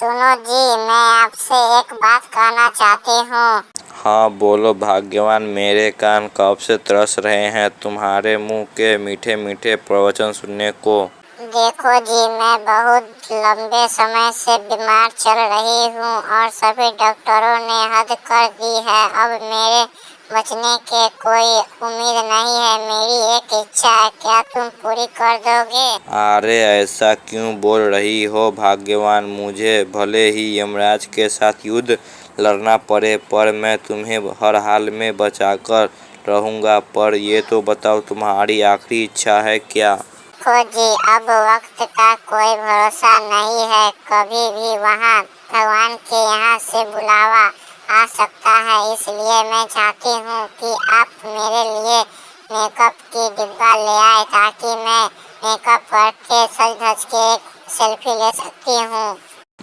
सुनो जी, मैं आपसे एक बात कहना चाहती हूँ। हाँ बोलो भाग्यवान, मेरे कान कब से तरस रहे हैं तुम्हारे मुंह के मीठे मीठे प्रवचन सुनने को। देखो जी, मैं बहुत लंबे समय से बीमार चल रही हूँ और सभी डॉक्टरों ने हद कर दी है। अब मेरे बचने के कोई उम्मीद नहीं है। मेरी एक इच्छा है, क्या तुम पूरी कर दोगे? अरे ऐसा क्यों बोल रही हो भाग्यवान, मुझे भले ही यमराज के साथ युद्ध लड़ना पड़े पर मैं तुम्हें हर हाल में बचाकर रहूंगा। पर ये तो बताओ तुम्हारी आखिरी इच्छा है क्या? देखो जी, अब वक्त का कोई भरोसा नहीं है। कभी भी वहाँ भगवान के यहाँ से बुलावा आ सकता है। इसलिए मैं चाहती हूँ कि आप मेरे लिए मेकअप की डिब्बा ले आए ताकि मैं मेकअप करके सज धज के एक सेल्फी ले सकती हूँ।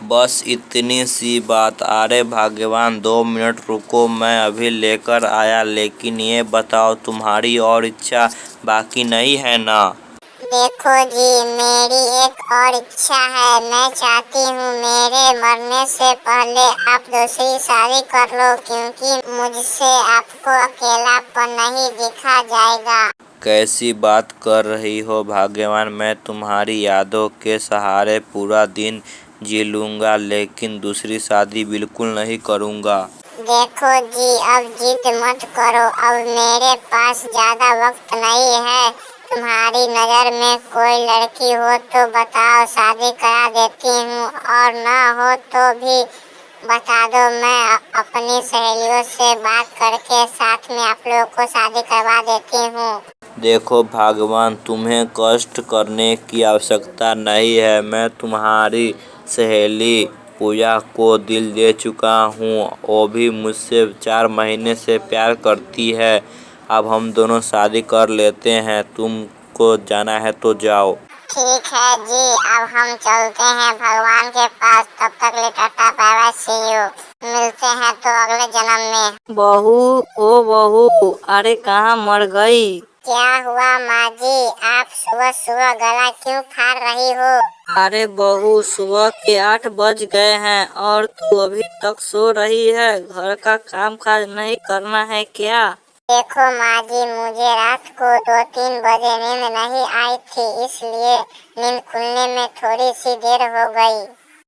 बस इतनी सी बात। अरे भाग्यवान 2 मिनट रुको, मैं अभी लेकर आया। लेकिन ये बताओ तुम्हारी और इच्छा बाकी नहीं है ना? देखो जी, मेरी एक और इच्छा है। मैं चाहती हूँ मेरे मरने से पहले आप दूसरी शादी कर लो, क्योंकि मुझसे आपको अकेलापन नहीं दिखा जाएगा। कैसी बात कर रही हो भाग्यवान, मैं तुम्हारी यादों के सहारे पूरा दिन जी लूँगा, लेकिन दूसरी शादी बिल्कुल नहीं करूँगा। देखो जी, अब जिद मत करो। अब मेरे पास ज्यादा वक्त नहीं है। तुम्हारी नजर में कोई लड़की हो तो बताओ, शादी करा देती हूँ, और ना हो तो भी बता दो। मैं अपनी सहेलियों से बात करके साथ में आप लोगों को शादी करवा देती हूँ। देखो भगवान, तुम्हें कष्ट करने की आवश्यकता नहीं है। मैं तुम्हारी सहेली पूजा को दिल दे चुका हूँ। वो भी मुझसे 4 महीने से प्यार करती है। अब हम दोनों शादी कर लेते हैं। तुमको जाना है तो जाओ। ठीक है जी, अब हम चलते हैं भगवान के पास। तब तक ले ta-ta, bye bye, see you. मिलते हैं तो अगले जन्म में। बहू, ओ बहू, अरे कहाँ मर गई? क्या हुआ माँ जी, आप सुबह सुबह गला क्यों फाड़ रही हो? अरे बहू, सुबह के 8 बज गए हैं और तू अभी तक सो रही है। घर का काम काज नहीं करना है क्या? देखो माँ जी, मुझे रात को 2-3 बजे नींद नहीं आई थी, इसलिए नींद खुलने में थोड़ी सी देर हो गई।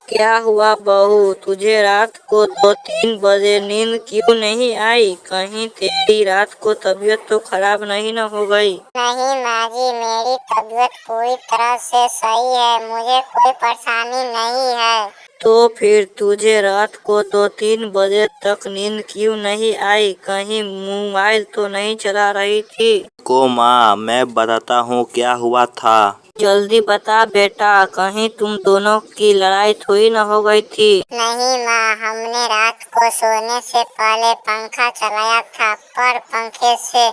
क्या हुआ बहू, तुझे रात को 2-3 बजे नींद क्यों नहीं आई? कहीं तेरी रात को तबीयत तो खराब नहीं न हो गई? नहीं माँ जी, मेरी तबीयत पूरी तरह से सही है। मुझे कोई परेशानी नहीं है। तो फिर तुझे रात को 2-3 बजे तक नींद क्यों नहीं आई? कहीं मोबाइल तो नहीं चला रही थी? को माँ, मैं बताता हूँ क्या हुआ था। जल्दी बता बेटा, कहीं तुम दोनों की लड़ाई थोड़ी न हो गई थी? नहीं माँ, हमने रात को सोने से पहले पंखा चलाया था, पर पंखे से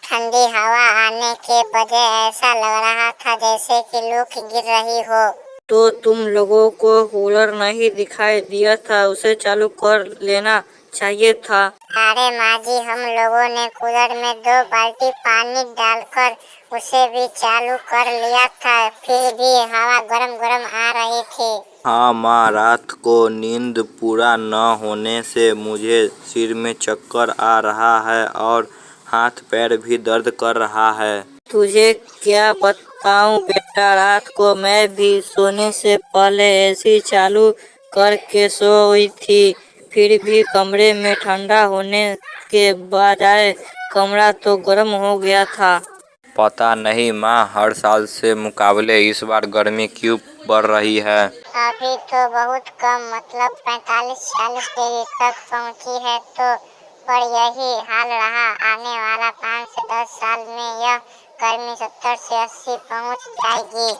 ठंडी हवा आने के बजाय ऐसा लग रहा था जैसे कि लू गिर रही हो। तो तुम लोगों को कूलर नहीं दिखाई दिया था? उसे चालू कर लेना चाहिए था। अरे माँ जी, हम लोगों ने कूलर में 2 बाल्टी पानी डालकर उसे भी चालू कर लिया था, फिर भी हवा गरम गरम आ रही थी। हाँ माँ, रात को नींद पूरा न होने से मुझे सिर में चक्कर आ रहा है और हाथ पैर भी दर्द कर रहा है। तुझे क्या बताऊं बेटा, रात को मैं भी सोने से पहले एसी चालू करके सोई थी, फिर भी कमरे में ठंडा होने के बजाय कमरा तो गर्म हो गया था। पता नहीं माँ, हर साल से मुकाबले इस बार गर्मी क्यों बढ़ रही है। अभी तो बहुत कम, मतलब 45-40 डिग्री तक पहुंची है, तो पर यही हाल रहा आने वाला 5 से 10 साल में यह गर्मी 70 से 80 पहुंच जाएगी।